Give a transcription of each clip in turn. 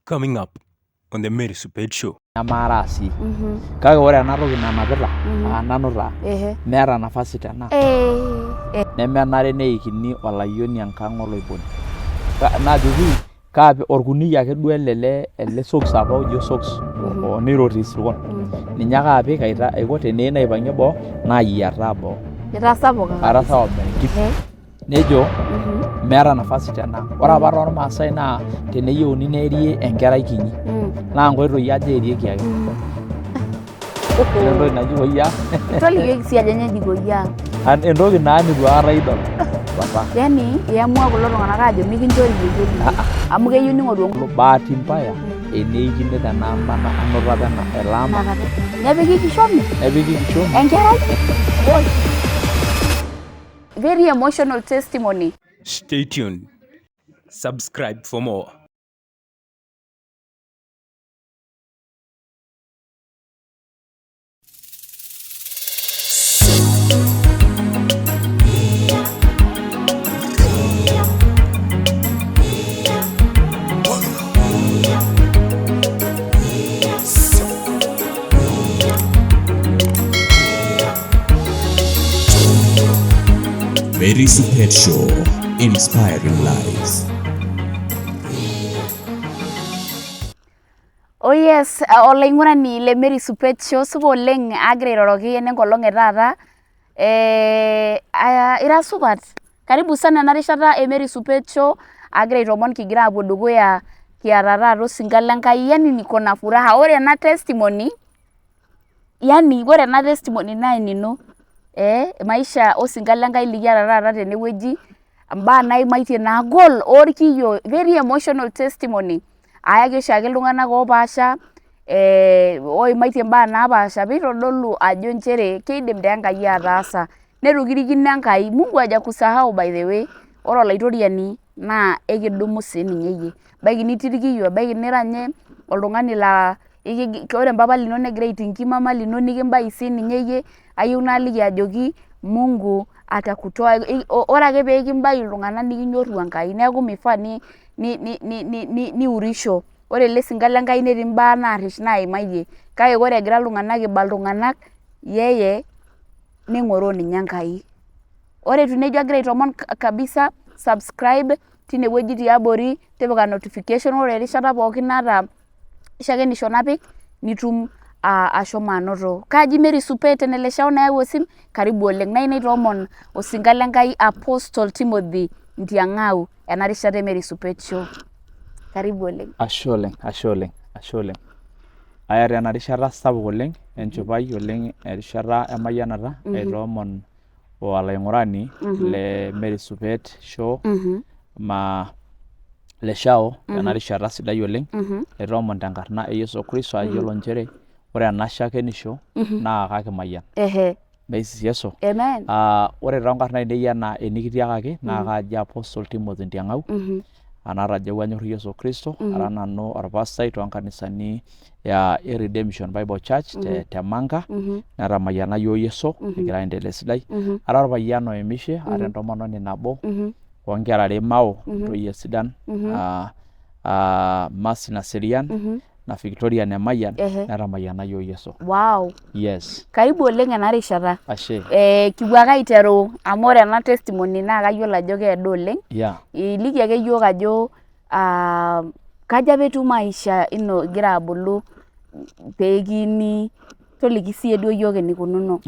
Coming up on the Mary Supet Show. Namarasi. Kake ore ena toki nanapita nanu taa meeta nafasi tena. Nemenare neikini olayioni enkang oloiponi. Najoki kaapi orkuniyia ake duo ele socks apa ojo socks oniroti sirkon. Ninye ake apik aiko teneyieu naipang'ie boo naayiataa boo. Itasapuka. Atasapuka. Nejo meeta nafasi tena. Ore apa toormaasai naa teneyieuni neerie enkerai kinyi. Naa nkoitoi aja erieki ake. Entoki naji koyia. Tolikieki sii ajo nyoo eji koyia. Entoki naa nitu aikata idol. Yani iamua kulo tung'anak ajo mikinchori yeyio. Amu keyieu ning'oru bahati mbaya eneikini tenaamba anoto apa ele amba. Nepiki kishomi. Enkerai. Very emotional testimony. Stay tuned. Subscribe for more. Mary Supet Show, inspiring lives. Oh yes, olaing'urani le Mary Supet Show supa oleng agira airoroki enenkolong taata. Ira supat. Karibu sana ena rishata e Mary Supet Show agira aitomon kigira apuo dukuya kiata taata osinka lenkai yani niko na furaha. Ore ena testimony naa enino. Maisha osinka lenkai likiata taata tenewueji mbaa naimaitie naagol orkiyo very emotional testimony ayaki oshiake iltung'anak oopaasha oimaitie mbaa naapaasha piitodolu ajo nchere keidim dii Enkai ataasa netu kirikino Enkai Mungu hajakusahau by the way ore olaitoriani naa ekidumu sii ninye iyie ebaiki nitirikiyio ebaiki niranye oltung'ani laa ore mpapa lino negira aitingi mama lino nikimbai sii ninye iyie ayieu naaliki ajoki Mungu atakutoa ore ake pee kimbai iltung'anak nikinyorru Enkai neeku mifaa niurisho ore ele sinka lenkai netii mbaa naarrish naimaitie kake ore egira iltung'anak ibal iltung'anak yeye ning'oroo ninye Enkai ore etiu nejo agira aitomon kabisa subscribe tinewueji tiabori tipika notification ore erishata pookin naata shakenisho napik nitum ashomo anoto. Kaji Mary Supet eneleshao nayau osim karibu oleng nayieu naitoomon osinka lenkai Apostle Timothy Ntiang'au ena rishata e Mary Supet Show. Karibu oleng. Ashe oleng. Aya tena rishata sapuk oleng enchipai oleng erishata emayianata aitoomon olaing'urani le Mary Supet Show leshao ena rishata sidai oleng aitoomon tenkarna e Yesu Kristo ayiolo nchere ore ena shakenisho naa kakimayian. Meisisieso. Amen. Ore toonkarn ainei enaa enikitiakaki naa kaaji Apostle Timothy Ntiang'au anatajawua anyorr Yesu Kristo ara nanu orpastai toonkanisani e Redemption Bible Church te Manga netamayiana yiok Yesu egira aendelea esidai ara orpayian oemishe ara entomononi nabo oonkera are Mao ntoyie sidan Mercy Naserian na Victoria Nemayian netamayiana yiok Yesu. Wow. Yes. Karibu oleng ena rishata. Ashe. Kipuo ake aiteru amu ore ena testimony naa kayiolo ajo keedo oleng. Yeah. Iliki ake yiok ajo kaja apa etiu maisha ino igira abulu peekini toliki siiyie duo yiok enikununo.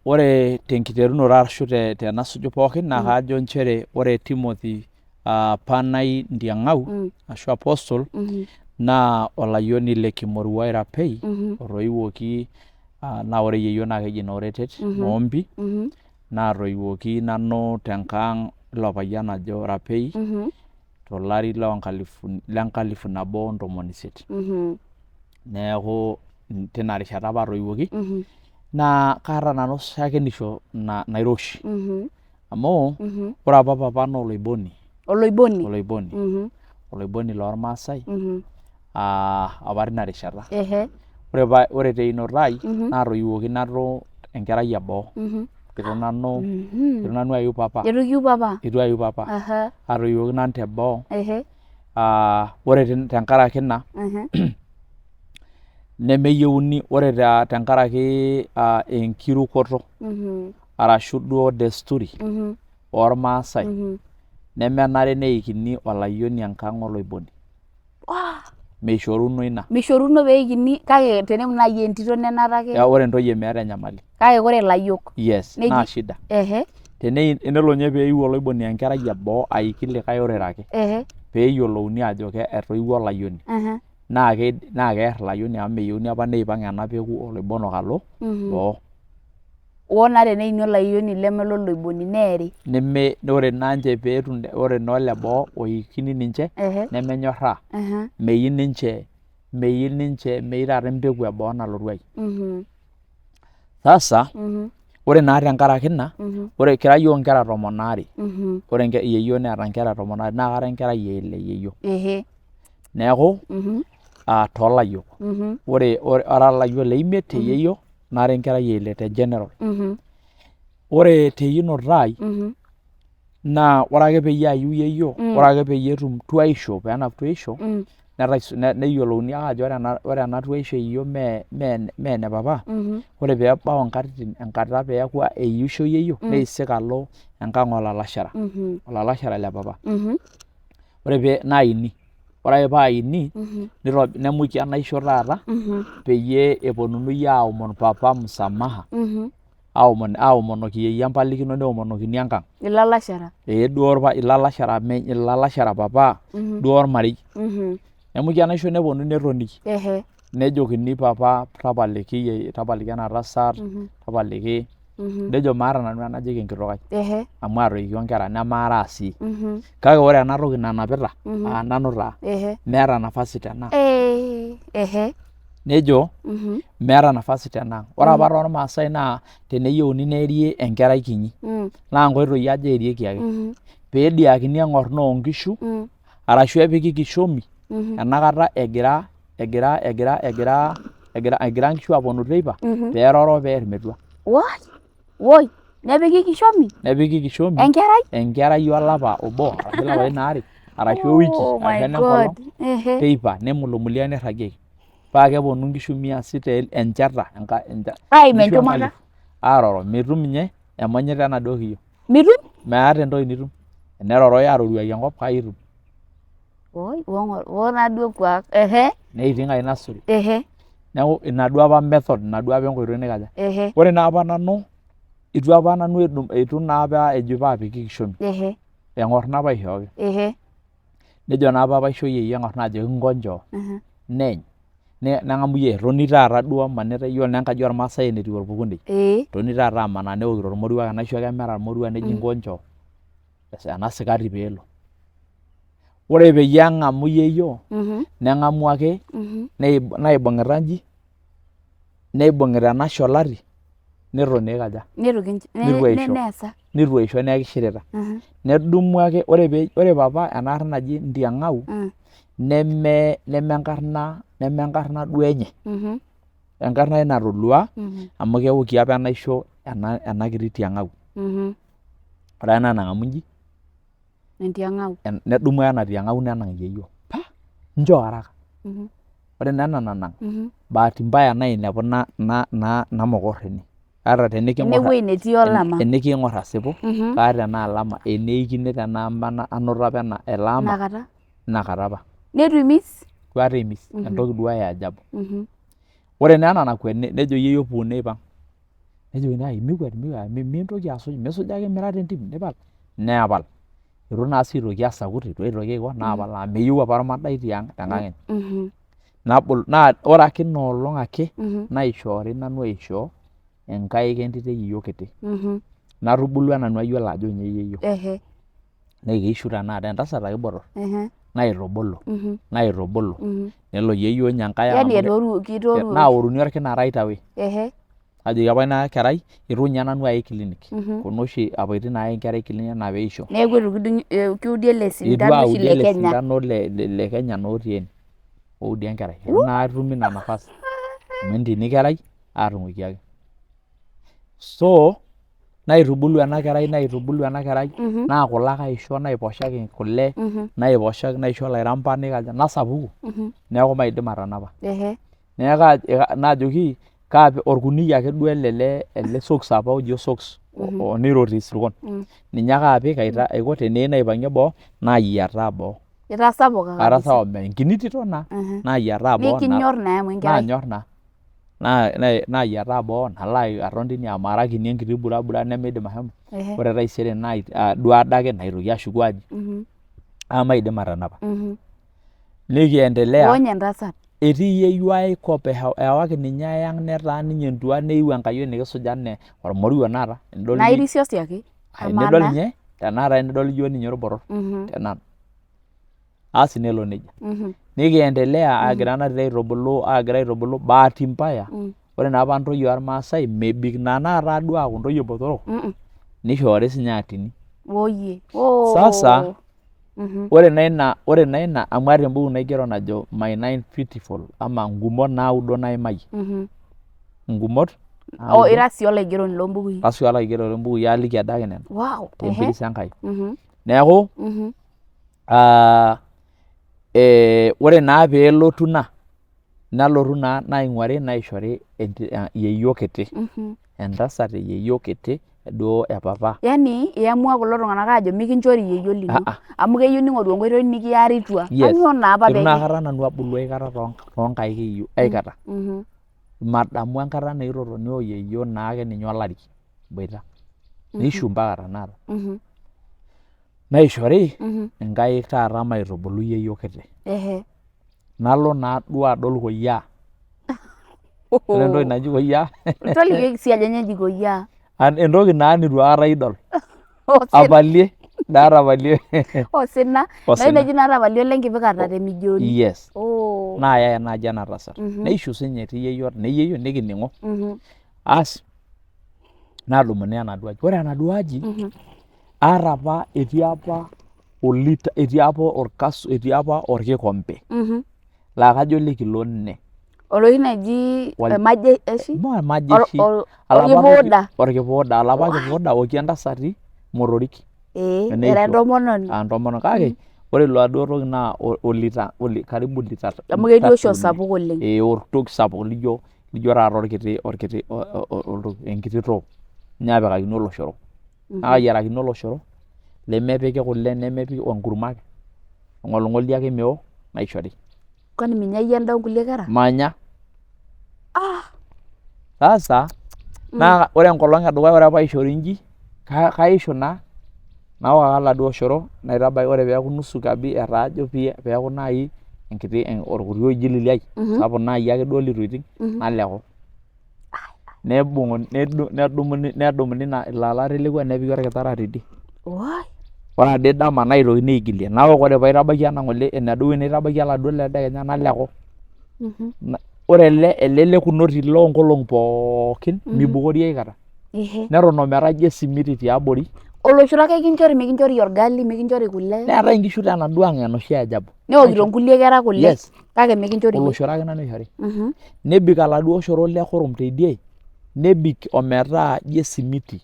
Ore tenkiterunoto arashu tenasuju pookin naa kajo nchere ore Timothy Panai Ntiang'au ashu Apostle naa olayioni le Kimoruai Rapei otoiwuoki naa ore yeyio naa keji Nooretet Moombi naatoiwuoki nanu tenkang ilo payian ajo Rapei tolari lenkalifu nabo ontomoni isiet. Neeku tina rishata apa atoiwuoki naa kaata nanu shakenisho nairoshi amu ore apa papa naa oloiboni loormaasai apa tina rishata. Ore teinoto ai naatoiwuoki nanu enkerai eboo itu nanu ayiu papa. Itu kiu papa. Itu ayiu papa. Atoiwuoki nanu teboo. ore tenkaraki ina nemeyieuni ore tenkaraki enkirukoto arashu duo desturi ormaasai nemenare neikini olayioni enkang oloiboni. Meishoruno ina. Meishoruno peikini kake tenemu naaji entito nenarake. Ore ntoyie meeta enyamali. Kake ore layiok. Yes, naa shida. Tenelo nye peeiu oloiboni enkerai eboo aiki likae orere ake peeyiolouni ajo etoiwuo olayioni naa keer ilayioni amu meyieuni apa neipang ena peku oloibonok alo boo. Naa teneini olayioni leme loloiboni neeri. Ore naa ninche peetum ore naa leboo oikini ninche nemenyorraa. Meyieu ninche taata empeku eboo nalotu ai. Sasa ore naa tenkaraki ina ore kira yiok nkera 12 ore yeyio neeta nkera 12 naa kara enkerai ele yeyio. Neeku toolayiok. Ore ara layiok leimiet te yeyio nara enkerai ele te general. Ore teinoto ai naa ore ake peyie ayiu yeyio ore ake peyie etum tuaisho peenap tuaisho neyiolouni ake ajo ore ena tuaisho eyio mee ene papa. Ore peebau enkata peeku eyiusho yeyio neisik alo enkang olalashara le papa. Ore naini ore ake paaini nemuki enaisho taata peyie eponunui aomon papa msamaha aomonoki yeyio empalikino neomonokini enkang. Ilalashara. Duo ilalashara papa duo ormarei. Nemuki enaisho neponu netoniki. Nejokini papa tapaliki ena tasat tapaliki. Nejo maata nanu enajoki enkitok ai amu atoiwuo nkera nemaara sii. Kake ore ena toki nanapita nanu taa meeta nafasi tenang. Nejo meeta nafasi tenang. Ore apa tormaasai naa teneyieuni neeri enkerai kinyi naa nkoitoi aja eerieki ake. Peediakini eng'orno oonkishu arashu epiki kishomi enakata egira nkishu aponu teipa peeroro peer metua. Woi, nepiki kishomi? Nepiki kishomi. Enkerai? Enkerai olapa obo arashu lapaitin aare arashu ewiki arashu enkolong teipa nemulumulia nirragieki. Paa keponu nkishu 600 enchata menchumata aaroro metum ninye emonyita enaduo kiyio. Mitum? Meeta entoki nitum. Eneroroi aaroruaki enkop kai itum. Naduo kuak. Neiting nursery. Neeku ina duo apa method ina duo apa enkoitoi naikaja. Ore naa apa nanu eitu naa apa eji paapiki kishomi. Eng'orr naa apa aishooki. Nejo naa apa paisho yeyio eng'orr naa ajoki nkonjoo neeny neng'amu yie etoni taata duo amanita yiolo naa enkaji ormaasai enetiu orpukundei. Etoni taata amanaa neokito ormoruak enaisho kemeeta irmoruak neji nkonjoo ena sikari peelo. Ore peyie eng'amu yeyio neng'amu ake naibung'ita inji neibung'ita ena sholati netoni aikaja. Nitu eisho neeku kishirita. Nedumu ake ore papa ena arri naji Ndiang'au nemenkarna duo enye. Enkarna ai natolua amu keoki apa enaisho ena kiti Tiang'au. Ore ena nang'amu inji nedumu ena Tiang'au nenang' yeyio. Njoo haraka. Ore naa ena nanang' bahati mbaya nainepu namokorr ene. Ata teniking'orr asipu kaata ena alama eneikine tenaa anoto apa ele ama inakata apa. Netu imis? Itu aikata imis. Entoki duo e ajabu. Ore naa ena nakwet nejo yeyio puo neipang'. Nejokini ai mikwet mintoki asuj misuja ake mira tentim nipal. Nepal. Itu naa sii aitoki asakut itu aitoki aiko naapal amu meyieu apa ormadai tiang' tenkang' enye. Naa ore ake ina olong' ake naishoori nanu aishoo enkaik entito eyiyio kiti. Natubulua nanu ayiolo ajo nye yeyio. Naa keishu tenakata entasat ake botorr. Naitubulu. Nelo yeyio ninye enkae ang' naoruni orkina right away. Ajoki apa ina kerai itu ninye nanu aya clinic. Kuna oshi apaitin naaya enkerai clinic enaa peisho. Neeku itu kiudi ele sindano oshi le Kenya. Itu audi ele sindano le Kenya naa otii ene. Oudi enkerai. Itu naa atum ina nafasi. Amu entini kerai aatung'uiki ake. So naitubulu ena kerai naa kule ake aisho naiposhaki kule naiposhaki naisho ilairamba nikaja nasapuku neeku maidim atanapa neeku naajoki orkuniyia ake duo ele socks apa ojo socks oniroti isirkon ninye ake apik aiko teneyieu naipang'ie boo naayiataa boo atasawa enkini tito naayiataa boo nikinyor naa amu enkerai naanyor naayiataa boo nalo aton tine amaraki enkiti burabura nemeidim ashomo ore taisere duo adake naitoki ashuku aji amu maidim atanapa nikiendelea onye entasat etii yeyio ai kop ewaki ninye ayang netaa ninye entua neyiu enkayioni nikisuja anaa ormoruo naata nairisio siake nidol ninye tenakata nidol ijo ninye orboror tenanu asi nelo nejia nikiendelea agira aitubulu bahati mbaya ore naa apa ntoyie ormaasai mebik naa duo aaku ntoyie botorok nishoori sinye atini sasa ore naa ina amu aata embuku naigero najo my 9 beautiful ama ngumot naudo naimayie ngumot ira sii olaigeroni loombukui asii olaigeroni loombukui aaliki adake nena tempiris Enkai neeku ore naa peelotu nalotu naa naing'uari naishori yeyio kiti entasat yeyio kiti duo epapa yani iamua kulo tung'anak ajo mikinchori yeyio lino amu keyieu ning'oru enkoitoi nikiaritua kanyoo naa apa itu nakata nanu abulu aikata toonkaik aikata madamu enkata nairotoni oyeyio naake ninye olari boita nishu mpaka tanakata naishori nkaik taata maitubulu yeyio kiti nalo naa duo adol koyiaa ore entoki naji koyiaa tolikioki sii ajo nyoo eji koyiaa entoki naa nitu aikata idol apalie naatapalie osina naji naatapalie lenkipikata temijioni yes naaya naaji ena tasat neishu sinye etii yeyio nikining'o asi nadumuni enaduo aji ore enaduo aji aata apa etii apa orkikombe laa kajo lekilo 4 oloshi naji majeshi orkipuuda olapa kipuuda oki entasati motorik era entomononi entomononi kake ore ilo aduo toki naa karibu lita amu ketii oshi osapuk oleng ortoki sapuk lijo taata orkiti enkiti too ninye apikakini oloshoro naa kayiarakini oloshoro lemepiki kule nemepiki enkurma ake eng'oling'oli ake mewo naishori kwani minya yie endaa onkulie kera manya sasa naa ore enkolong edukuya ore apa aishori inji kaishu naok ake oladuo oshoro naitabaiki ore peeku nusu kabi etaajo peeku naaji enkiti orkuti oji ai sapuk naaji ake duo litu iting naleku nedumuni ilo ala telekua nepiki orkitara tidie ore ade dama naitokini aigilie naok ore paitabaiki ena ng'ole enaduo naitabaiki oladuo ledekenya naleku ore ele lekunoti loonkolong'i pookin mibukori aikata neton ometaji esimiti tiabori oloshoro ake kinchori mikinchori orgali mikinchori kule neetai inkishu tenaduo ang' enoshi ajabu neokito nkulie kera kule kake mikinchori oloshoro ake nanu ishori nebik oladuo oshoro le kurum teidie nebik ometaa ji esimiti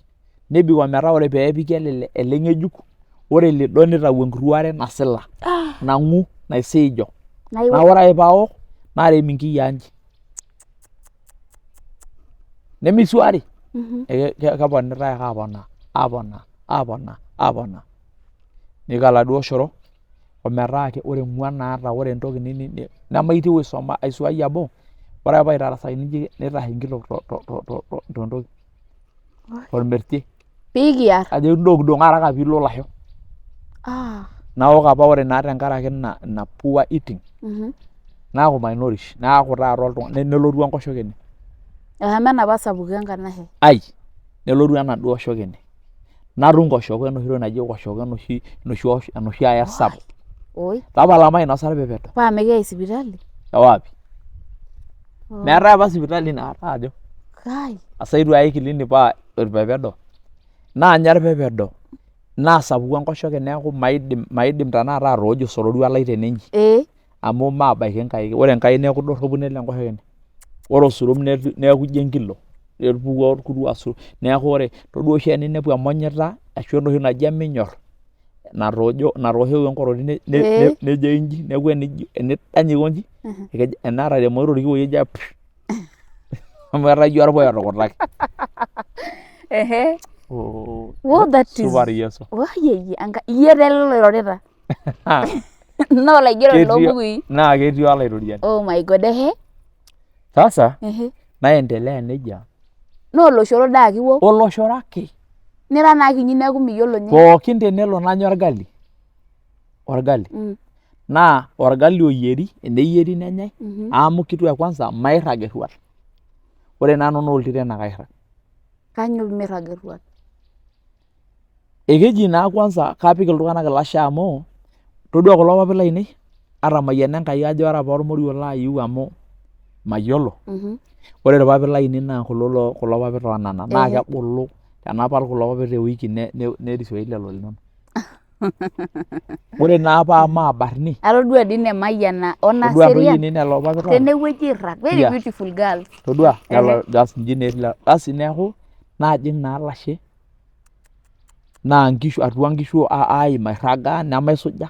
nebik ometaa ore peepiki ele ng'ejuk ore lido nitau enkiruare nasila nang'u naisiijo naa ore ake paawok naarem inkiyia nji nemisuari keponitai ake aponaa niko oladuo oshoro ometaa ore eng'uan naata ore entoki nemaitieu aisuai abo ore ake paitarasakini inji nitashe enkitok tontoki tormertie piikiar ajo indong'idong araka piilo lasho naok apa ore naa tenkaraki ina poor eating naaku mainourish naaku taata oltung'ani nelotu enkoshokeni eshomo enapa asapuku enkanashe nelotu enaduo shokeni natum nkoshoke enoshi naji nkoshoke enoshi aya sapuk tapala mainosa irpepedo paa mikiyai sipitali wapi meetai apa sipitali naata ajo asaitu ayai clinic paa irpepedo naanya irpepedo naasapuku enkoshoke neeku maidim tanakata atooju osororua lai tenenji amu maabaiki nkaik ore nkaik neeku dorropu nelo enkoshokeni ore osurum neeku ijo enkilo etupukuo orkuru asuru. Neeku ore todua oshi eninepu emonyita ashu enoshi naji eminyor natoosho enkoroti nejo inji, neeku enidany aiko inji enaata temoito orkiwoi ejo amu etayio orpuya otukutaki. Wow, that is Supari Yesu. Iyie taa ele loirorita. Naa olaigero loobukui. Naa ketii olaitoriani. Oh my God, Sasa naendelea nejia. Naa oloshoro daa kiwok. Oloshoro ake. Nira naa kinyi neeku miyiolo ninye. Pookin tenelo nanya orgali. Naa orgali oyieri, eneyieri nenyai amu kitu ya kwanza mairrag erruat. Ore nanu naa oltiren ake airrag. Kanyo mirrag erruat? Ekeji naa kwanza kapik iltung'anak ilasho amu todua kulo papit lainei ata mayiana Enkai ajo ore apa ormoruo laayieu amu mayiolo. Ore irpapit lainei naa kulo papit oonana naa kebulu tenapal kulo papit tewiki nerisioi lelo linonok. Ore naa apa maabarni. Atodua dii ine Mayiana Naserian. Tenewueji irrag. Very beautiful girl. Todua lelo inji netii basi neeku naajing naa lashe naa atua nkishu aim airraga nemaisuja.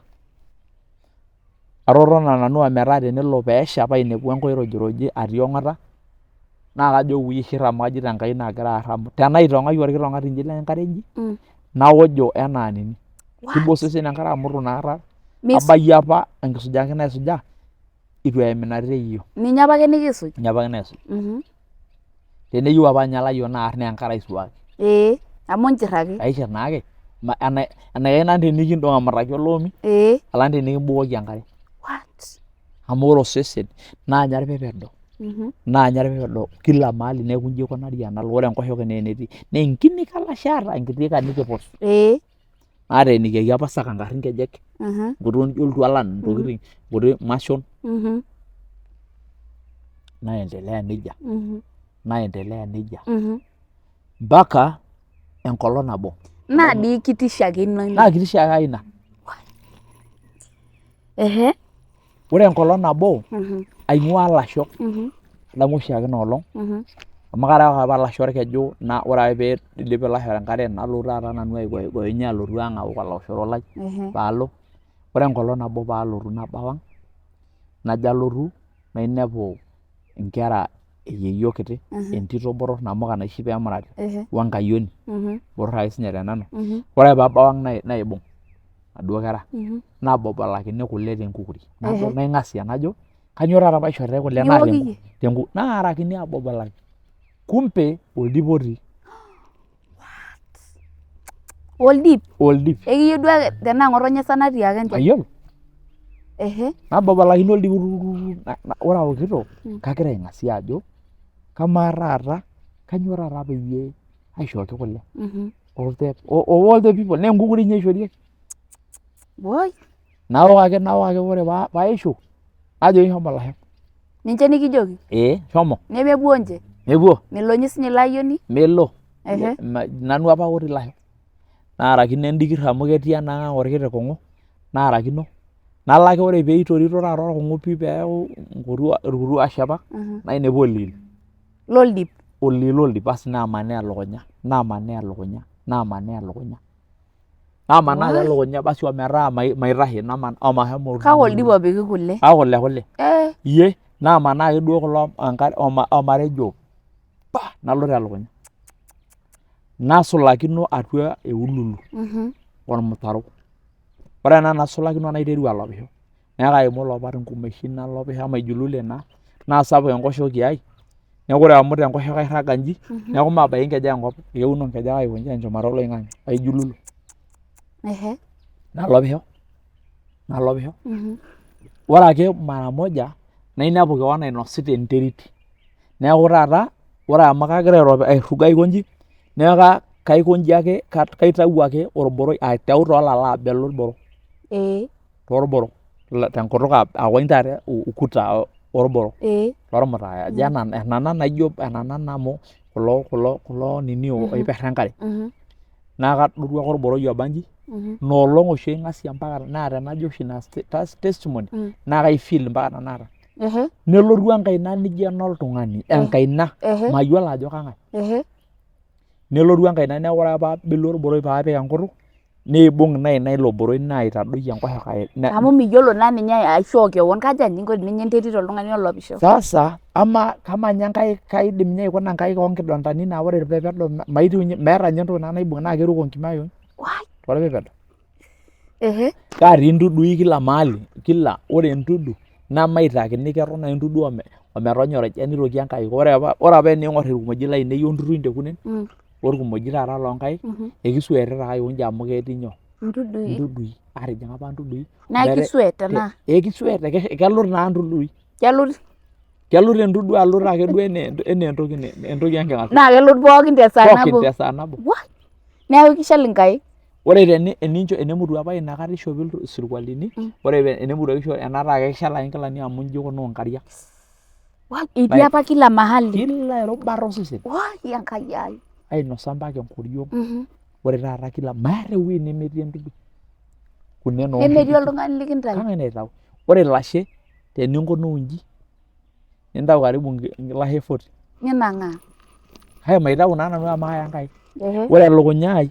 Atotona nanu ometaa tenelo peesha painepu enkoirojiroji atii ong'ata naa kajo ishirr amu kajito Enkai naagira aarr amu tenaitong'aki orkitong'ati inji lenkare inji naojo enaa nini. Kibaa osesen enkare amu itu nakata abayie apa enkisujata ake naisuja itu eim ina teiyio. Ninye apake nikisuj? Ninye apake naisuj. Teneyieu apa ninye Layiok naar naa enkare aisuaki. Amu inchirr ake. Aishirr naake. Enaikash nanu tenikindong' amarraki oloomi alang tenikibukoki enkare. What? Amu ore osesen naa ninye orpepedo. Naa ninye orpepedo kila mahali neeku inji ikunari enaalo. Ore enkoshoke naa enetii. Naa enkini kalashe eeta enkiti ika nikipus. Nateenikiaki apa Sakangarr inkejek. Nkuti nijo iltualan intokiting nkuti mashon. Naendelea nejia. Mpaka enkolong nabo. Naa dii kitishakino ina. Naa kitishaka ina. Ore enkolong nabo aing'ua lasho. Adamu oshiake ina olong. Amu kareu apa lasho orkeju naa ore ake pee idip ilasho enkare nalo taata nanu aigoigoinye alotu ang' aok oloshoro lai paalo. Ore enkolong nabo paalotu nabau ang' najo alotu nainepu inkera eyeyio kiti entito botorr namuka naishi peemurati wenkayioni botorr ake siinye tenanu. Ore ake paabau ang' naibung' naduo kera nabobolakini kule tenkukuri. Naing'asia najo kanyoo taata paishoritae kule naarakini abobolaki. Kumbe oldip otii. Oldip? Oldip. Ekiyieu duo tenaa ng'otonye sa natii ake nchoo. Mayiolo. Nabobolakini oldip ore aokito kagira aing'asia ajo kamaa taata kanyoo taata peyie aishooki kule. Of all the people naa enkukuri inye ishorieki. Naok ake ore paishu najoki shomo lasho. Ninche nikijoki? Shomo. Nemepuo ninche? Mepuo. Melo ninye sinye ilo ayioni? Melo. Nanu apa aoti lasho. Naarakino endikirr amu ketii ena ang' orkiti kung'u naarakino. Nalo ake ore peitorito taata orkung'u pii peeku irkutu ashepak nainepu oldiil. Loldip? Oldiil loldip basi namanaa elukunya. Namanaa ake elukunya basi ometaa maitashe omashomo. Kake oldip opiki kule? Kule. Iyie namanaa ake duo kulo omarejo nalo telukunya. Nasulakino atua eululu ormutaro. Ore ena nasulakino naiteru alopisho. Neeku aimu ilopat inkumeshin nalopisho amu aijulule naa sapuk enkoshoki ai. Neeku ore amu tenkoshoke airraga inji neeku mabaiki nkejek enkop. Keuno nkejek aiko inji enchumata oloing'ang'e aijululu. Nalopisho. Ore ake mara moja nainepu keon ainosita enterit. Neeku taata ore amu kagira airruga aiko inji neeku kaiko inji ake kaitau ake orboroi aitau toolala abelu orboro. Torboro tenkutuk awony taata ukuta orboro. Tormuta ajo enana naijo enana amu kulo nini oiperr enkare. Naa kadotu ake orboroi obanji noolong oshi aing'asie mpaka naa tenajo oshi ina testimony naa kaifeel mpaka tanakata. nelotu enkaina nijo enoltung'ani enkaina mayiolo ajo kang'ae nelotu enkaina neeku ore paabilu orboroi paapik enkutuk neibung naina ilo boroi naitadoyio enkoshoke amu miyiolo naa ninye aishoo keon kaja ninko ninye enterit oltung'ani olopisho sasa kama nye enkai kaidim nye aikuna nkaik onkidondani naa ore irpepedo maitiunye meeta nye entoki naibung naa keruko nkimai torpepedo katii ntudui kila mahali ore entudu nemaitakini keton ake entudu ometonyorija nitoki enkaik ore apa ening'or irkimojik lainei ontutui tekunen orkimojik taata loonkaik ekisuetita ake onji amu ketii nyoo ntudui atijing'a apa ntudui naa kisuet tenaa kisuet kelut naa ntudui kelut entudu alut ake duo enaa entoki enking'asia naa kelut pookin tesaa nabo neeku kishal inkaik ore enemutu apa inakata ishopi isirkualini ore enemutu ake isho enataa keshal ake nkilani amu inji ikunaa nkariak etii apa kila mahali kila erubata osesen Enkai ai ainosa mpaka enkoriong ore taata meeta ewueji nemetii entudu nemetii oltung'ani likintayu kang'ae naitau ore ilashe teninkunaa inji nintau karibu ilashe 40 ninang'aa kake maitau naa nanu amu kaaya nkaik ore elukunya ai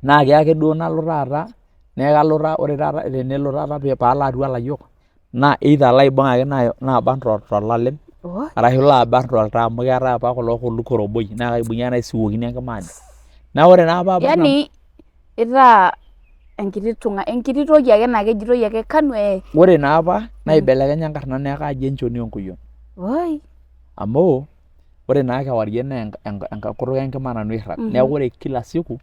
naa keya ake duo nalo taata ore taata tenelo taata paalo atua ilayiok naa either laibung ake naabang tolalem arashu laabang toltau amu keetae apa kulo koroboi naa kaibung'ie naisiwuokini enkima anya naa ore naa apa yani itaa enkiti toki ake naa kejitoi ake kanu ore naa apa naibelekenya enkarna neeku kaji enchoni onkuyion amu ore naa kewarie naa enkutuk enkima nanu airrag neeku ore kila siku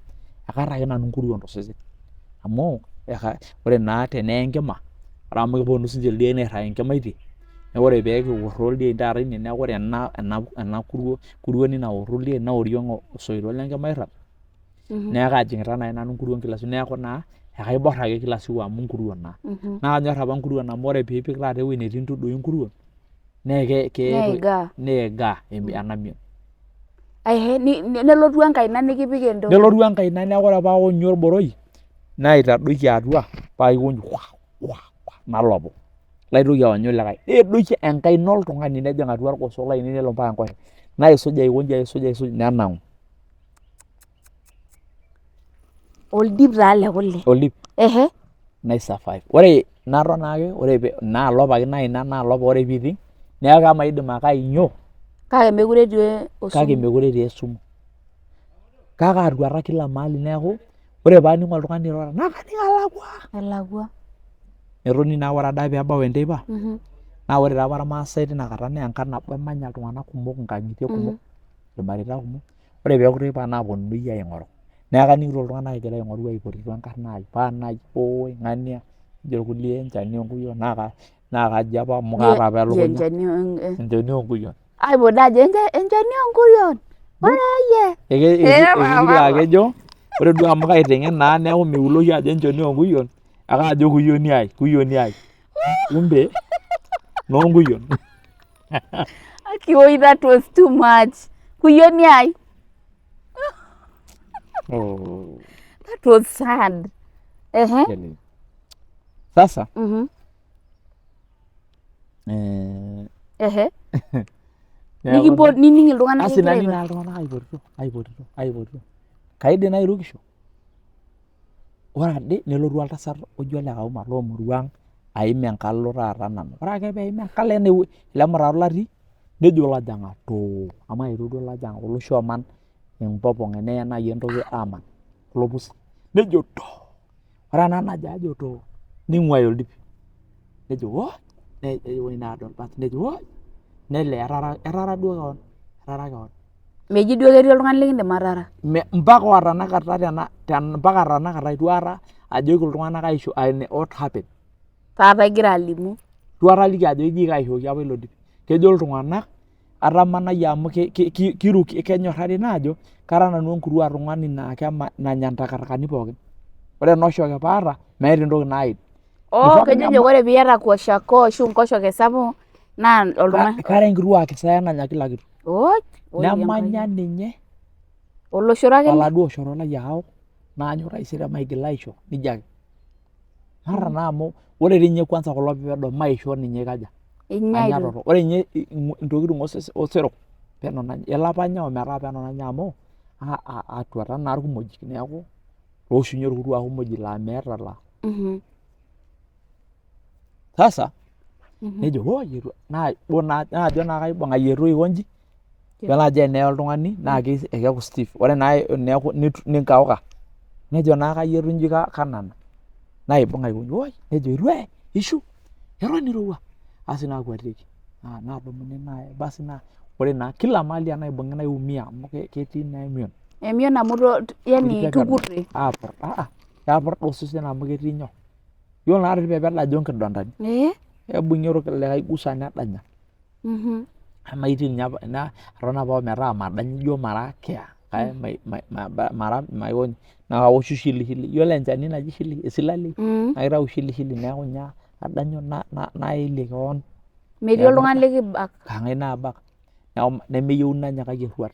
akaata ake nanu nkuruon tosesen amu ore naa teneya enkima ore amu kiponu sinche ildiein airrag inkimaitie neeku ore peekiworro ildiein taata ine neeku ore ena kuruoni naworro ildiein naa oriong osoito lenkima airrag neeku kaajing'ita naai nanu nkuruon kila siku neeku naa ekaiborr ake kila siku amu nkuruon naa kanyorr apa nkuruon amu ore piipik taata ewueji netii ntudui nkuruon neigaa enamion nelotu enkaina nikipik entoki nelotu enkaina neeku ore paaonyu orboroi naitadoiki atua paakikonyu nalopu laitoki aonyu likae nedoiki enkaina oltung'ani nejing atua irgoso lainei nelo mpaka enkoshoke naisuj aikonji aisuj nenang'u oldip taa le kule oldip naisurvive ore naton naake ore naalop ake naina naalop ore piiting neeku kamaidim ake ainyio kake mekure etii esumu kake atuata kila mahali neeku ore paaning oltung'ani irora nakaning alakua netoni naa ore ade peebau enteipa naa ore taa apa irmaasai tinakata naa enkang nabo emanya iltung'anak kumok nkang'itie kumok irmareita kumok ore peeku teipa naaponunui aing'oru neeku kaning'ito iltung'anak egira aing'oru aipotito enkarna ai paanai ooi ng'ania nejo irkulie enchani onkuyion naa kaji apa amu kaata apa elukunya enchani onkuyion aipot ajo enchani onkuyion ekekira akejo ore duo amu kaiteng'en naa neeku miuloki ajo enchoni onkuyion ake ajo kuyioni ai kumbe noonkuyion Akioi, that was too much. Kuyioni ai. That was sad. Sasa. Nining iltung'anak egira aipotito. Kaidim nairukisho. Ore ade nelotu oltasat ojo le Kauma loomuruang aim enkalo taata nanu. Ore ake peim enkalo ene ele mutaro latii nejo lajang'ak too amu aetuo duo lajang'ak olosho oman empopong' eneya naaji entoki aman kulo pusi nejo too. Ore ena najo ajo too ning'uaya oldip nejo woi nejo naado irbat nejo woi nele etara duo keon etara keon. Meji duo ketii oltung'ani likindim atara. Mpaka otanakata mpaka tanakata itu aikata ajoki iltung'anak aisho what happened. Taata igira alimu. Itu aikata aliki ajoki kaishoki apa ilo dip. Kejo iltung'anak atamanayie amu kenyorrari naa ajo kara nanu enkurua tung'ani naa nanya ntakitakani pookin. Ore enoshoke paata meeta entoki naid. Kejo ore piiyata kwashiakoo ashu nkoshoke sapuk naa oltung'ani. Kara enkituaa kisaya nanya kila kitu. Nemanya ninye oloshoro ake oladuo oshoro lai aok naanyu taisere maigil aisho nijia ake. Hata naa amu ore dii ninye kwanza kulo pepedo maisho ninye kaja Inyaito. Ore nye intokitin osero penonanya elapanya ometaa penonanya amu atuata naa irkumojik neeku tooshunye orkutua kumojik laa meeta la. Sasa nejo naajo naa kaibung ayietu aikonji yiolo ajo eneya oltung'ani naa keeku stiff ore naa eneeku ninkauka nejo naa kayietu inji kanana naibung aikonji nejo itu ishu eton irowua asi naakwetieki naadumuni naa basi naa ore naa kila mahali enaibung'i naiumia amu ketii naa emion. Emion amu yani kikuti. Kepurda osesen amu ketii nyoo. Yiolo naa irpepet ajo nkidondani. Ebung'i likae gusa nedanya. Amaitin ninye eton apa ometaa madany ijo mara keya mara maikonyi naa kaoshu shilishili yiolo enchani naji esilalei naa kitau shilishili neeku ninye adanyu naelie keon. Metii oltung'ani likibak. Kang'ae naabak nemeyieu nanyikaki erruat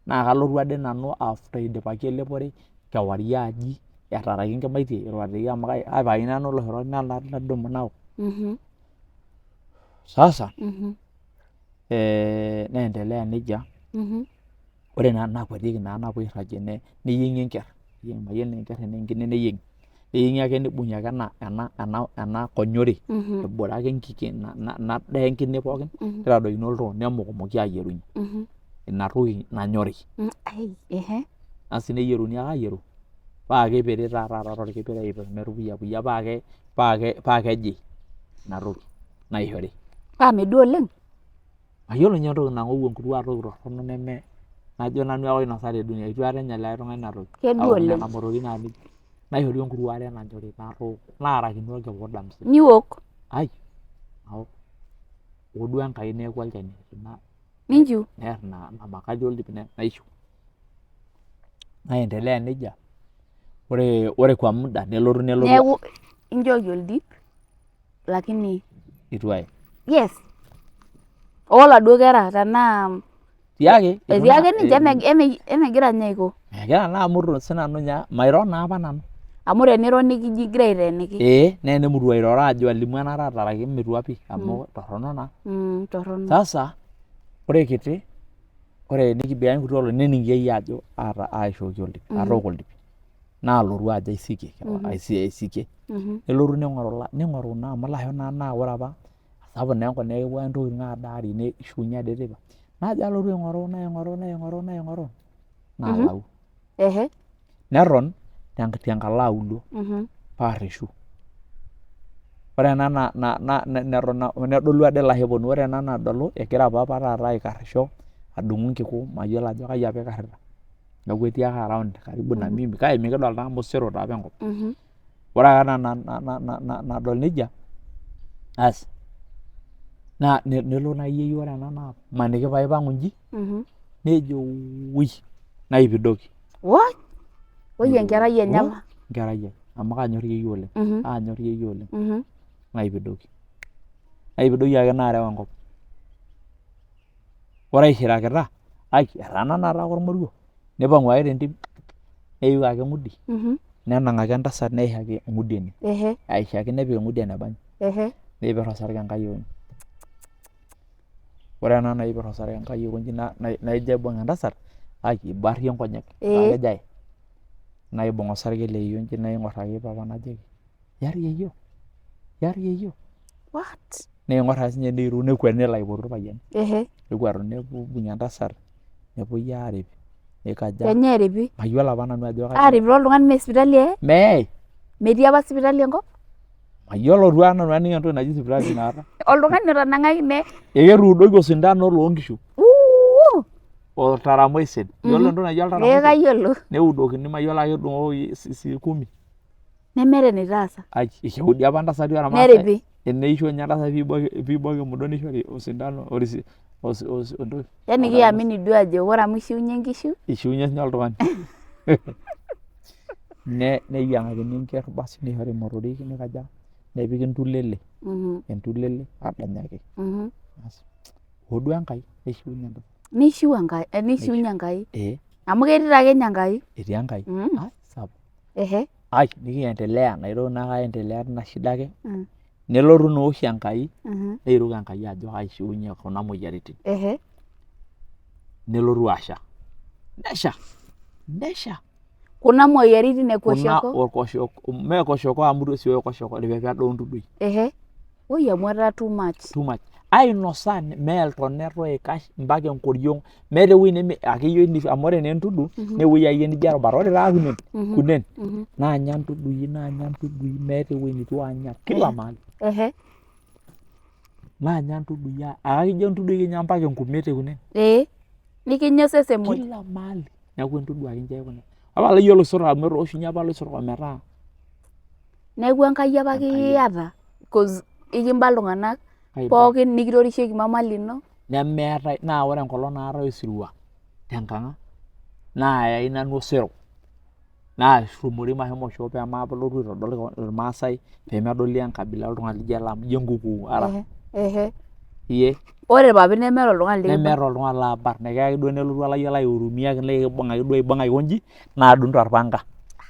naa kalotu ade nanu after idipaki elepore kewarie aji etaraki nkimaitie irwateki amu kapikakini nanu ilo shoro nadumu naok. Sasa neendelea nejia ore naa nakwetieki naa napuo airragie neyieng'i enkerr mayiolo enkerr enaa enkine neyieng'i ake nibung'i ake ena konyori ebore ake enkike ena daa enkine pookin nitadoikini oltoo nemukumuki aayierunye ina toki nanyori. Asi neyieruni ake aayieru paa kepiri taata torkipire aipirr metupuyiapuyia paa keji ina toki naishori. Paa medua oleng? Mayiolo ninye entoki nang'ou enkituaa toki torrono neme najo nanu ake oinosa te dunia itu aikata enya likae tung'ani ina toki. Kedua oleng. Nena motorik naishori enkurue are nanyori naatooko naarakini orkipuda msima. Niwok? Aok. Oduo Enkai neeku olchani. Minchiu? Neer ina makali oldip naishiu. Naendelea nejia ore kwa muda nelotu. Neeku injooki oldip lakini itu aye. Yes. Oladuo kera tenaa Tiake. Etii ake ninche emegira ninye aiko. Egira naa amu sinanu ninye mairo naa apa nanu. Amu teniro nikiji igira aiteeniki. Naa enemurua airoro ajo alimu ena taata metua pii amu torrono naa. Torrono. Sasa ore kiti ore nikibaya nkuti olong'i nening'i yie ajo aishooki oldip atooko oldip naalotu ajo aisikie. Nelotu ning'oru naa amu ilasho naa ore apa sapuk naa enkop neeku kepuo ntokiting adaari neishiunye ade teipa. Najo alotu aing'oru naalau. Neton tenkalo aulo paarreshu. Ore ena neton nedolu ade ilasho eponu ore ena nadolu egira papa taata aikarrisho adung'u nkiku mayiolo ajo kai apa ikarrita. Neeku etii ake around karibu na mimi kake mikidolta amu osero taa apa enkop. Ore ake ena nadol nejia asi nelo naa yie ore ena naa maniki paipang'u inji nejo naipidoki. Enkerai enye apa. Enkerai ai amu kaanyorr yeyio oleng. Naipidoki ake naarew enkop. Ore aishirakita etaana ake ormoruo nipang'u ake tentim neyiu ake eng'udi nenang' ake entasat neishaki eng'udi ene. Aishaki nepik eng'udi enebaya. Neipirr osarge Enkai. Ore ena naipirr osarge Enkai aikonji naijo aibung' entasat ibarrie nkonyek kejo aye naibung' osarge le yeyio nji naing'orr ake papa najoki yarr yeyio. What? Niing'orr ake siinye neiru nekwet nelo aipotu irpayiani. Nekwatu neibung'i entasat nepuoi aarip nikaja. Kenya eripi? Mayiolo apa nanu ajo aarip oltung'ani mee sipitali Mee. Metii apa sipitali enkop? Mayiolo duo nanu aning' entoki naji sipitali naata. Oltung'ani otanang'aki Eketuudoki osindano loonkishu. Oltaramoiset. Yiolo entoki naji oltaramoiset? Kayiolo. Neudokini mayiolo ake edung'oki 10. Nemeeta enitaasa. Ekeudi apa ntasati ormaasai. Neripi. Eneisho ninye entasat piibok emudong nishori osindano entoki. Yani kiamini duo ajo ore amu ishiunye nkishu. Ishiunye sinye oltung'ani. Neyiang'akini enkerr basi nishori motorik nikaja nepiki entulele. Entulele adanyaki. Oduo Enkai neishiunye entasat. Neishiunye Enkai. Amu ketii taa Kenya Enkai. Etii Enkai. Sapuk. Nikiendelea naitoki naa aendelea tina shida ake. nelotu nooshi Enkai neiruko Enkai ajo kaishiunye kuna moyiaritin nelotu asha nesha kuna moyiaritin e kuna kwashiorkor orkoshoko mee kwashiorkor amu itu sii kwashiorkor peedou ntudui oi amu etaa too much ainosa mee iltonat oikash mpaka enkoriong meeta ewueji neme akeyie amu ore naa entudu newueji akeyie nijo erubata ore taa kunen naanya ntudui meeta ewueji nitu anya kila mahali naanya ntudui akijo ntudui kinya mpaka enkume kunen nikinya osesen muj kila mahali neeku entudu ake ninche kunen apala iyiolo isoto amu etooshunye apa iloisotok metaa neeku Enkai apa kiyata cause ikimba iltung'anak pookin nikitorisheki mama lino nemeetai naa ore enkolong naatae osirua tenkang naayai nanu osero naashumori mashomo shoo peemalotu aitodol irmaasai peemedoli enkabila oltung'ani lijo ele amu ijo enkuku ara ore irpapit nemeeta oltung'ani likibarn nemeeta oltung'ani laabarn nekiyaki duo nelotu olayiolo aihurumia nikibung ake duo aibung aikonji naadung torpanga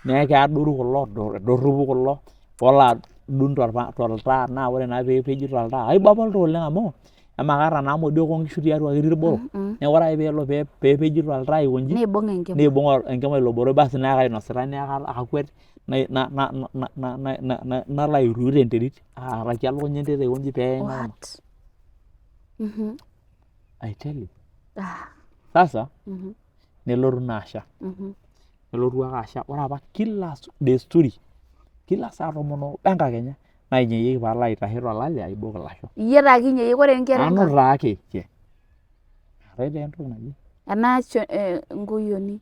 neeku keadoru kulo doropu kulo adung toltaa naa ore naa peepeji toltaa aiba apa oltau oleng amu amaa kaata naa modiok oonkishu tiatua ketii irboro neeku ore ake peelo peepeji toltaa aikonji niibung enkima ilo boro basi neeku kainosita neeku akakwet nalo airut enterit aaraki elukunya enterit aikonji peeng'amu I tell you sasa nelotu naa asha nelotu ake asha ore apa kila desturi kila saa 10 enkakenya nainyoyieki paalo aitashe tolale aibok ilasho iyie taa kinyoyieki ore nkera nanu taake eetai taa entoki naji ena nkuyioni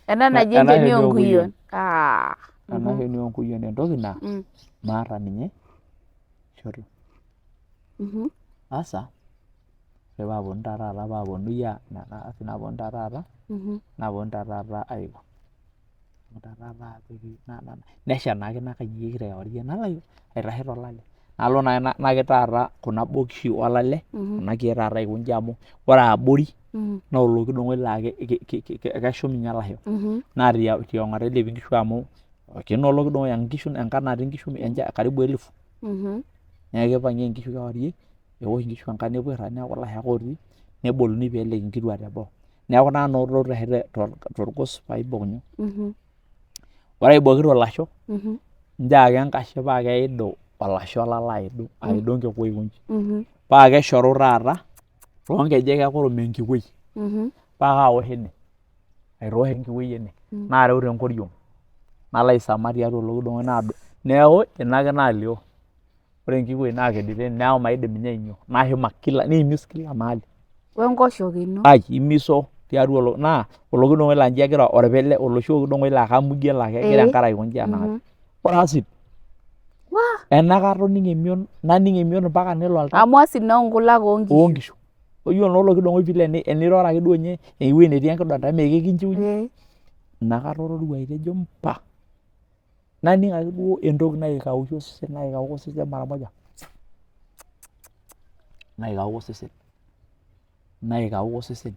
ena naji enchoni oonkuyion ena shoni oonkuyion entoki naa maata ninye shoto sasa ore paaponu taa taata naponu taa taata aiko nesha naake inakayieki kewarie nalo aitashe tolale nalo naake taata kuna bokishi olale kuna kiek taata aikonji amu ore abori naa olokidong'oi laa keshum ninye olashe naa tiong'ota eilepi nkishu amu keno olokidong'oi enkang natii nkishu karibu 1000 neeku kipang'ieki nkishu kewarie ewosh nkishu enkang nepuo airrag neeku ilasho ake otii neboluni peeleki nkituak teboo neeku naa nalotu aitashe torgos paibok nyoo ore aibokito olasho nchoo ake enkashe paa keidu olasho lalo aidu nkiku aikonji paa keshoru taata toonkejek ekurum enkikwei paa kaosh ene aitosh enkikwei ene naareu tenkoriong nalo aisama tiatua olokidong'oi naado neeku ina ake naalio ore enkikwei naa kedito ene neeku maidim ninye ainyio nashuma niimis kila mahali wenkoshoke ino imiso tiatua naa olokidong'oi laa nji egira orpile oloshi okidong'oi laa kamugie laa kegira enkare aikonji enakata ore acid enakata naning emion mpaka nelo oltau amu acid naa onkulak oonkishu oyiolo naa olokidong'oi vile eniroro ake duo ninye ewueji netii enkidonda mee kekinchiunye inakata atodua aitejo mpa naning ake duo entoki naikauki osesen mara moja naikauka osesen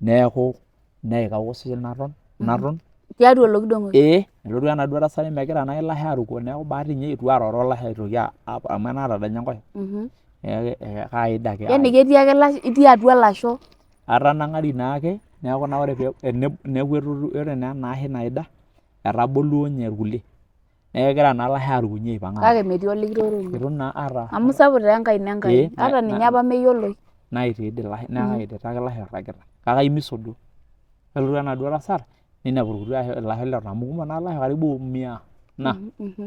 neeku naikauka osesen naton tiatua olokidong'oi nelotu enaduo tasat megira naa ilasho aruko neeku bahati ninye itu aaroro olashe aitoki amu enaatadanya enkoshoke kaida ake yani ketii ake itii atua lasho atanang'ari naake neeku naa ore ore naa ena ashe naida etaboluo nye irkulie neeku kegira naa olashe arukunye aipang'aa kake metii olikitorio itu naa ata amu sapuk taa enkaina Enkai ata ninye apa meyioloi naitid ilasho neeku kaidita ake ilasho irragita kake aimiso duo nelotu enaduo tasat ninepu irkuti ilasho leton amu kumok naa ilasho karibu 100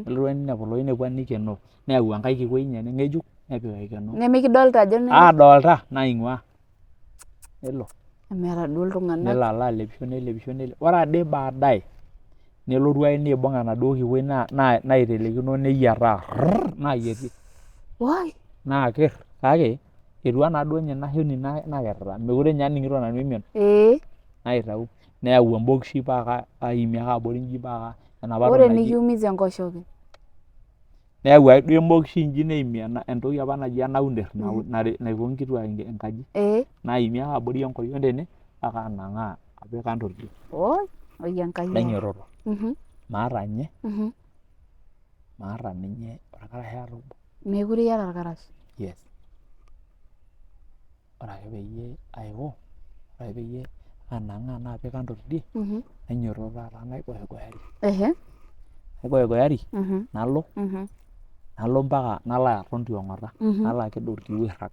nelotu ninepu nikenoo neyau enkae kikwei enye ng'ejuk nepik aikenoo nemikidolta ajo adolta naing'ua nelo emeeta duo iltung'anak nelo alo alepisho ore ade baadaye nelotu ake niibung enaduo kikwei naitelekino neyiataa naayietie naakirr kake etua naaduo ninye ina shoni naketita mekure ninye aning'ito nanu emion naitau neyau embokisi paa aimie ake abori inji paa enapa toki ore nikiumiza enkoshoke neyau ake duo embokisi inji neimie entoki apa naji enaunder naiko nkituak enkaji naimie ake abori enkoriong tene paa kanang'aa apik kando tidie oi Enkai nainyototo maata nye maata ninye orkarasha obo. Mekure iyata orkarasha. Yes. Ore ake peyie aiko, ore ake peyie anang'aa naapik kando tidie, nainyototo taata naigoyagoyari. Naigoyagoyari, nalo mpaka nalo aton tiong'ota, nalo aked orkiu airrag.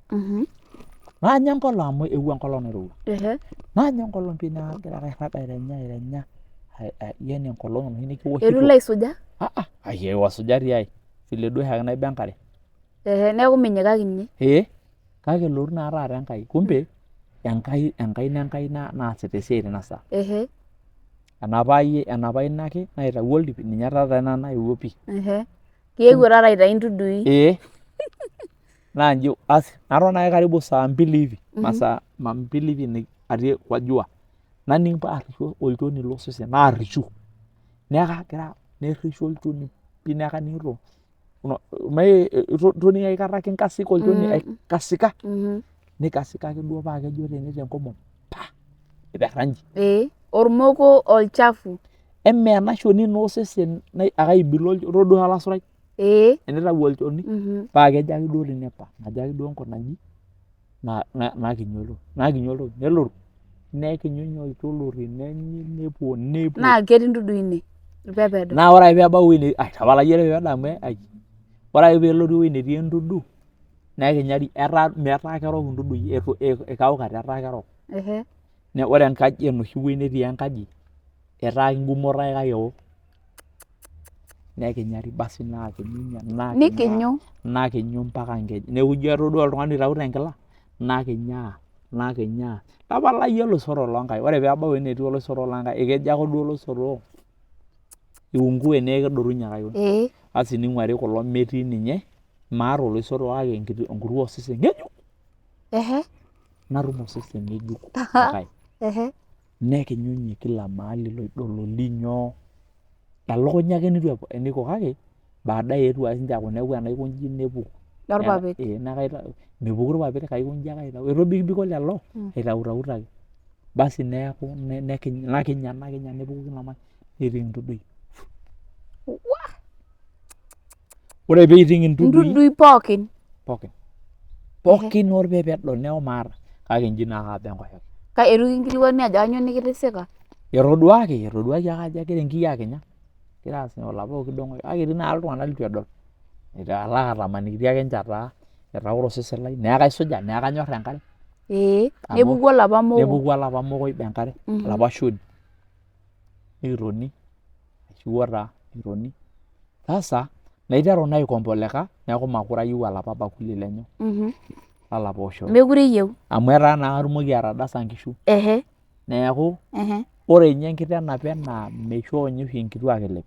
Naanya enkolong amu eewuo enkolong nairowua. Naanya enkolong pii nagira airrag airenya. Yani enkolong enoshi nikiwoshito. Eitu ilo aisuja? Asuja tiai. Vile duo oshiake naiba enkare. Neeku minyikaki ninye? Kake elotu naa taata Enkai. Kumbe Enkai naasita esiai tina saa. Enapa ina ake naitawuo oldip, ninye taata ina naewuo pii. Kiewuo taata aitayu ntudui. Najo naton ake karibu saa 2 hivi. Masaa 2 hivi atii kwa jua. Naning paarisho olchoni losesen naarishu. Neeku nerrishu olchoni pii neeku kaning'ito. Itoning aikata kinkasika olchoni aikasika. Nikasika ake duo paa kejo tene tenkomom. Iperra inji. Ormoko olchafu. Emee ena shoni naa osesen akaibilo duo olasurai. Enitau olchoni paa kejo ake duo tenepa. Najo ake duo nkunanyi nakinyolo nelotu. Nekinyonyoito olori nepuo. Naa ketii ntudui ine. Irpepedo. Naa ore ake peebau ewuei tapala yie peedo amu ore ake peelotu ewuei netii entudu nekinyari metaa kerok intudui ikaukate etaa kerok. Ore enkaji enoshi wuei netii enkaji etaa kigumoto ake kake ewok. Nekinyari basi Nikinyu. Nakinyu mpaka nkejek. Neeku ijo etodua oltung'ani oitauto enkila nakinyaa. Tapala yie oloisoro lonkai. Ore peebau enetii oloisoro lonkai ekejo ake duo oloisoro iungue neeku kedorunye ake. Basi ning'uari kulo metii ninye maata oloisoro kake enkurue osesen ng'ejuk. Natum osesen ng'ejuk. Nekinyunye kila mahali loidololi nyoo. Elukunya ake nitu eniko kake baadaye eetuo ake sinche aaku neeku enaikonji nepuku. Orpapit. Mepuku irpapit kaikonji ake aitau. Etobikbiko lelo aitautaut ake. Basi neeku nakinya nepuku kila mahali netii intudui. Ore peiting intudui. Intudui pookin. Pookin orpepedo neeku maata. Kake inji naa kaaba enkoshoke. Eitu kinkilikwani ajo kanyoo nikitisika? Etoduaki ake ajo egira nkiyia akinya. Egira aas olapa okidong'oi kake etii naa iltung'anak litu edol. Ala atamaniki ake ninche etaa etauro osesen lai neeku kaisuja neeku kanyorr enkare. Nepuku olapa moko. Nepuku olapa moko oiba enkare. Olapa shoni. Nikitoni. Aishiwuo taa nikitoni. Sasa naiteru naa aikomboleka neeku makure ayieu olapa bakuli lenye. Olapa oshoro. Mekure iyieu. Amu etaa naa katumoki atadasa nkishu. Neeku ore ninye enkiteng napa naa meisho ninye oshi nkituak elep.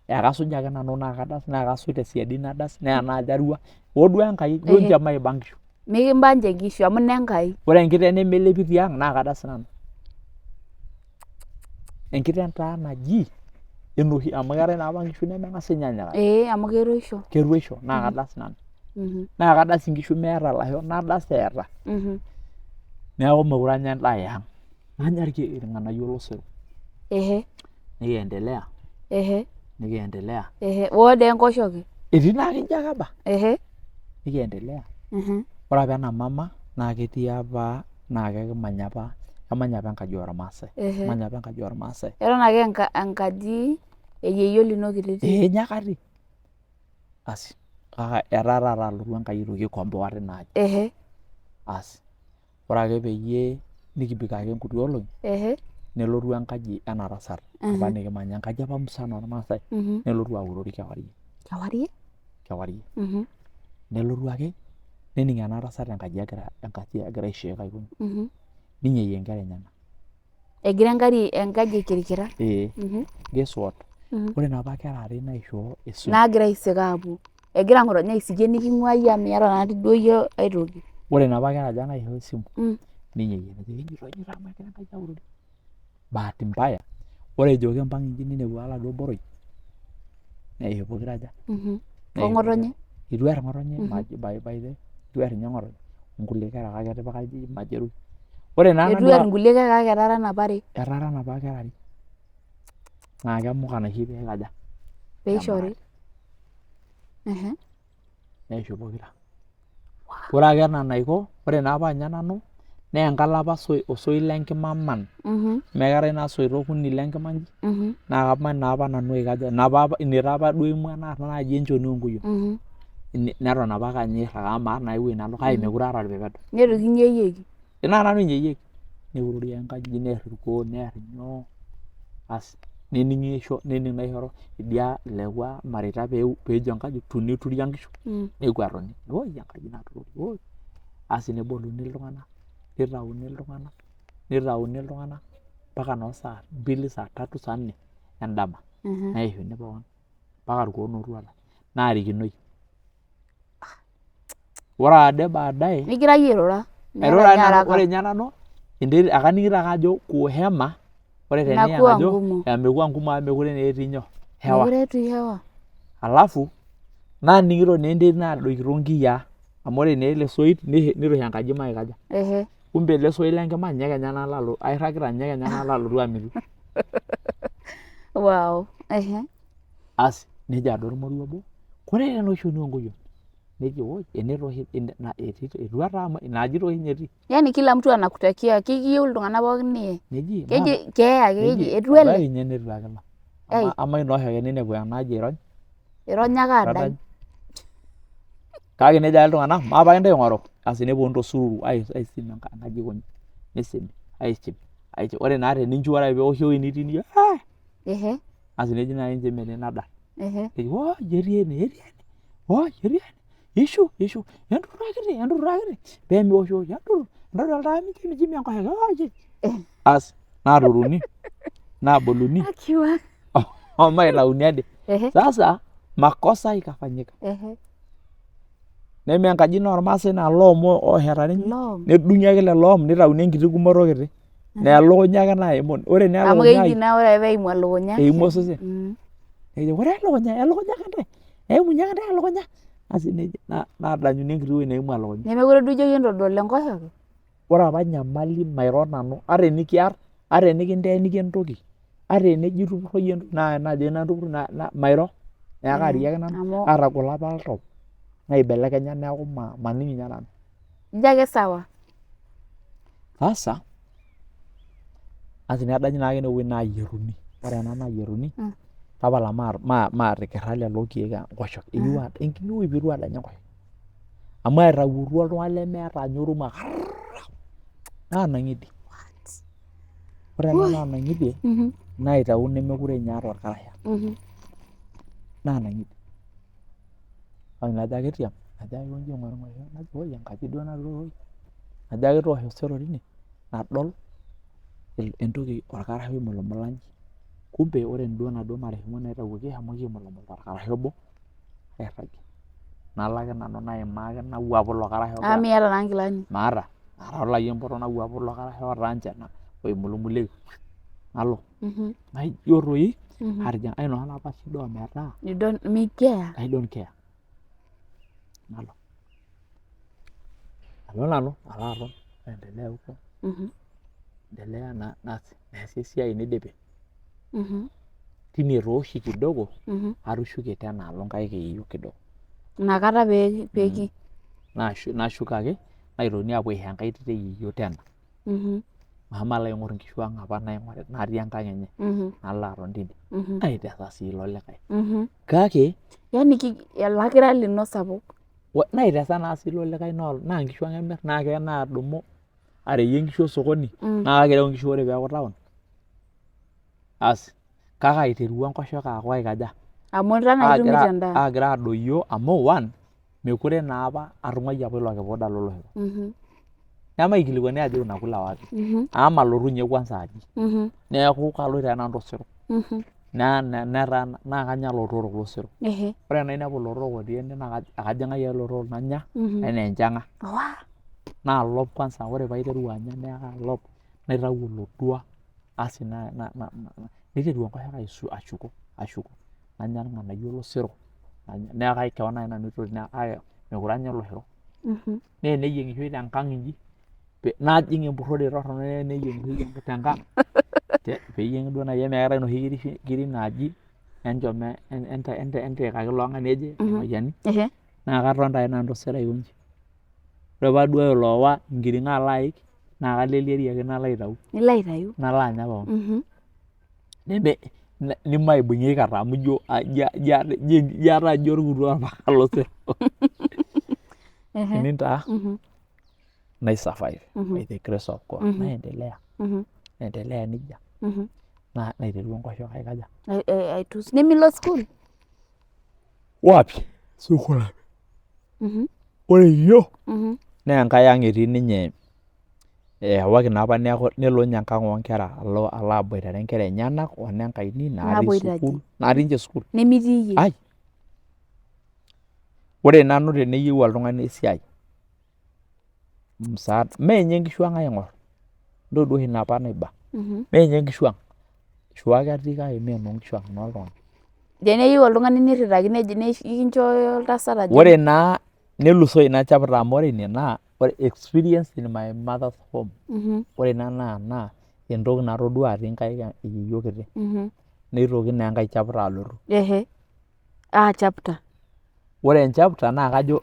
Ekasuj ake nanu naa kadas naa kasuj tesiadi nadas neya naaji arua. Duo Enkai duo nche maiba nkishu. Mikimba nche nkishu amu nenkai. Ore enkiteng nemelepi tiang naa kadas nanu. Enkiteng taa naji enoshi amu keetae naapa nkishu nemeng'as ninye anyikaki. Amu keruoisho. Keruoisho naa kadas nanu. Naa kadas inkishu meeta ilasho nadas eeta. Neeku mekure anya endaa eang. Nanya irng'anayio losero. Nikiendelea. Woo dii enkoshoke. Etii naake ijo ake aba. Nikiendelea. Ore apa ena mama naa ketii apa naa kemanya apa enkaji ormaasai. Kimanya apa enkaji ormaasai. Eton ake enkaji eyeyio lino kiti. Nyakati. Asi kake etaa taata alotu Enkai aitoki aikomboa tina aji. Asi ore ake peyie nikibik ake nkuti olong'i. Nelotu enkaji ena tasat apa nikimanya enkaji apa musana ormaasai. Nelotu aurori kewarie. Nelotu ake nening ena tasat enkaji egira aishake aikony. Ninyeyie nkera enyenak. Egira enkaji aikirikira. Guess what? Ore napa kera are naishoo esumu. Naagira aisika apuo. Egira ng'otonye aisikie niking'ua yie amu miata naa duo yie aitoki. Ore napa kera aja naishoo esimu. Ninyeyie nejo amu egira enkaji aurori. Bahati mbaya ore ejo kimpang inji ninepu oladuo boroi neisho pokira aja. Ng'otonye. Itu ear ng'otonye itu ear ninye ng'otonye. Nkulie kera kake etipika majeruhi. Ore naa itu ear nkulie kera kake etara napa are. Etara napa kera are. Naa kemuka oshi peikaja. Peishori. neisho pokira. Ore ake ena naiko, ore naa paanya nanu naa enkalapa osoit lenkima aman. Mekeetae naa soitok uni lenkima inji. Naa kamany naapa nanu aikaja, ine taapa duo aimua naar naaji enchoni onkuyiok. Neton apake anya airrag amu maata naa ewuei nalo kake mekure aata irpepedo. Netu kinyieyeki. Naa nanu einyieyeki. Neurori enkaji neerr irkuon neerr inyoo asi nening naishoro idia lekwa mareita peejo enkaji itu neturi inkishu nepuo atoni. Oi enkaji naturori oi. Asi neboluni iltung'anak nitauni iltung'anak mpaka noo saa 2 saa 3 saa 4 endama. Neishuni pookin mpaka irkuon ootuata naarikinoi. Ore ade baadaye migira iyie airura. Ore ninye nanu enterit akaning'ito ake ajo kuhema ore teniang ajo mekua ngumu amu mekure naa etii nyoo hewa. Mekure etii hewa. Alafu naning'ito naa enterit naadoikito nkiyiaa amu ore naa ele soit nitu isho enkaji maikaja. Kumbe ele soit lenkima ninye kenya nalo airragita ninye kenya nalo alotu amitu. Wow. Asi nejo ade ormoruo obo kore ena shoni onkuyiok. Nejo oi ene taa oshi etuata amu inaaji taa oshi ninye etii. Yaani kila mtu anakutakia kiyieu iltung'anak pookin nie. Neji keji etu ele. Ebaiki ninye netu ake ilo. Ama inoosho ake ninepu enaaji irony. Irony ake adany. Kake nejo ake iltung'anak maapake ntae ing'oru. Asi neponu tosururu aisim enkaji aikonyi. Nisimi aichip. Ore naa teninchu ore peewoshi ewuei nitii nijo asi neji nai ninche metii nadar. Eji woi etii ene. Woi etii ene. Ishu enturur akiti peemiwoshwosh enturur oltaa mijimi enkoshoke. Asi naturuni naboluni omaitauni ade. Sasa makosa ikafanyika. Neme enkaji naa ormaasai naa loom ooshetari nedung'i ake lelo oom nitauni enkiti gumoto kiti naa elukunya ake naimon. Ore naa elukunya amu keji naa ore peimu elukunya eimu osesen. Nejo ore elukunya ake ntae eimunye ake ntae elukunya. Asi neji naadanyuni enkiti wuei neimu elukunya. Nemekure duo ijoyie entodol enkoshoke. Ore apa nyamali mairo nanu ata enikiarr ata enikinteeniki entoki ata eneji itupurroyie entoki naajo natupurro mairo neekaarie ake nanu atagolo apa oltau naibelekenya neeku maning ninye nanu. Ijo ake sawa. Sasa asi nedanyi naake enewuei naayieruni. Ore ena naayieruni tapala maatikirra lelo kiek enkoshoke. Eyieu enkiti wuei piitu adanya enkoshoke. Amu etawutua oltung'ani lemeeta ninye huruma naanang'idie. Ore ena naanang'idie naitau nemekure ninye eeta orkarasha. Naanang'idie. Kake najo ake tiang' najo ake onji aing'orung'orisho najo oi enkaji duo naturoroki. Najo ake toosho osero tine nadol entoki orkarasha oimulumula inji. Kumbe ore duo enaduo marehemu naitawuoki eshomoki aimulumul torkarasha obo airragie. Nalo ake nanu naimaa ake nawuapu ilo karasha. Miata naa nkilani. Maata. Natalai empoto nawuapu ilo karasha otaa nche oimulumulieki nalo. Naijo toi atijing'a ainosa naapa shida ometaa You don't care. I don't care. Nalo nanu alo aton aendelea huko. Endelea naasi esiai nidipi. Tine tooshi kidogo atushuke tena alo nkaik eyieu kidogo. Inakata peeki. Nashuko ake naitokini aapuo aisho enkae tito eyieyio tena. Mashomo alo aing'orr nkishu ang' apa natii enkang' enye. Nalo aton tine. Naitesa sii ilo likae. Kake yaani olakira lino sapuk. Naitesa naa sii ilo likae naa nkishu ang' emirr naa keya naadumu areyie nkishu osokoni naa kakireu nkishu ore peeku town. Asi kake aiterua enkoshoke aaku aikaja. Amu itaa itumito endaa. Aagira adoyio amu mekure naa apa atung'uayie apa ilo kipuda loloshoro. Nemaikilikuani ajo unakula wapi. Amu malotu ninye kwanza aji. Neeku kaloito ake nanu tosero. Naa kanya ilotorok losero. Ore enainepu ilotorok otii ene naa akajing'aki ake ilotorok nanya enaa enchang'a. Naalop kwanza ore paiteru anya naalop naitau olodua asi niteru enkoshoke ashuko. Nanya irng'anayio losero. Neeku keon nai nanu aitoti kake mekure anya oloshoro. Nee eneyieng'ishoi tenkang' inji najing' empurrore torrono neyieng'ishoi tenkang'. Peeyieng'i duo nai amu meetai inoshi kiri naaji enchome entiikaki loong'ani eje Mayiani Ehe. naa katonita ake nanu tosero aikonji. Ore paaduaya olowa nkiring'o alo aik naa kaleliari ake nalo aitau Nilo aitayu. nalo anya openy. Nemaibung'i aikata amu ijo ataa ijo orkuto ompaka losero. Enintaa nai survive by the grace of God naendelea nejia naiteru enkoshoke aikaja. Aitus. Nemilo school? Wapi? Sukuul apa. Ore iyiok naa enkai ang' etii ninye ewaki naapa nelo ninye enkang' oonkera alo aboitare nkera enyenak onenkaini natii ninche sukuul. Nemitii iyie? Ai. Ore nanu teneyieu oltung'ani esiai mee ninye nkishu ang' aing'orr entoki duo oshi napa naiba. Mee ninye nkishu ang'. Shoo ake atii kake mee inonkishu ang' inooltung'anak. Teneyieu oltung'ani nirritaki nikincho oltasat aja. Ore naa nelusoo ina chapter amu ore ine naa experience in my mother's home. Ore ina naa entoki natodua atii nkaik eyieyio kiti. Neitoki naa enkae chapter alotu. Ehe. Chapter. Ore enchapter naa kajo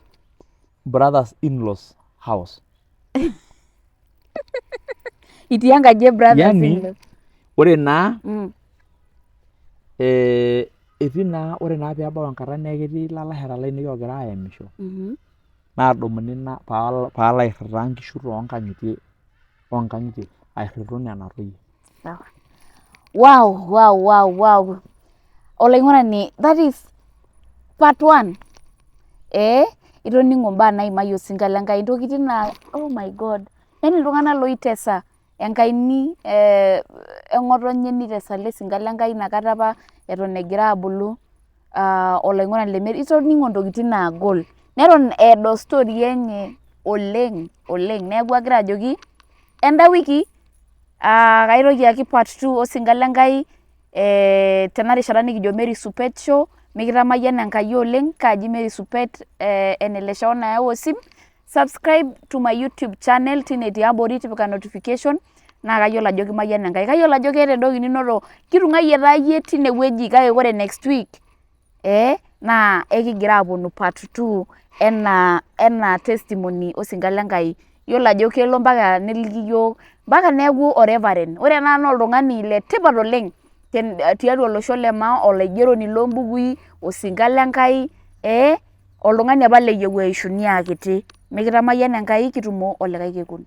brothers in-laws house. Itii enkaji e brothers in-laws. Ore naa etii naa ore naa peebau enkata naa ketii ilalashera lainei oogira aemisho naadumuni paalo airritaa nkishu toonkang'itie airritu nena toyie. Wow. Olaing'urani, that is part 1. Itoning'o mbaa naimayie osinka lenkai, ntokitin naa oh my God. Yaani iltung'anak loitesa enkaini eng'otonye nitesa ele sinka lenkai inakata apa eton egira abulu olaing'urani lemetii. Itoning'o ntokitin naagol. Neton eedo story enye oleng. Neeku agira ajoki enda wiki kaitoki ake part 2 osinka lenkai tena rishata nikijo Mary Supet Show. Mikitamayian Enkai oleng, kaaji Mary Supet eneleshaon nayau osim. Subscribe to my YouTube channel tine tiabori tipika notification naa kayiolo ajo kimayian Enkai. Kayiolo ajo keeta entoki ninoto kitung'ayie taa yie tinewueji kake ore next week naa ekigira aaponu part 2 ena testimony osinka lenkai. Yiolo ajo kelo mpaka neliki yiok mpaka neeku oreverend. Ore ena naa oltung'ani letipat oleng tiatua olosho le maa, olaigeroni loombukui, osinka lenkai, oltung'ani apa leyieu eishuni aa kiti. Mikitamayian Enkai, kitumo olikae kekun.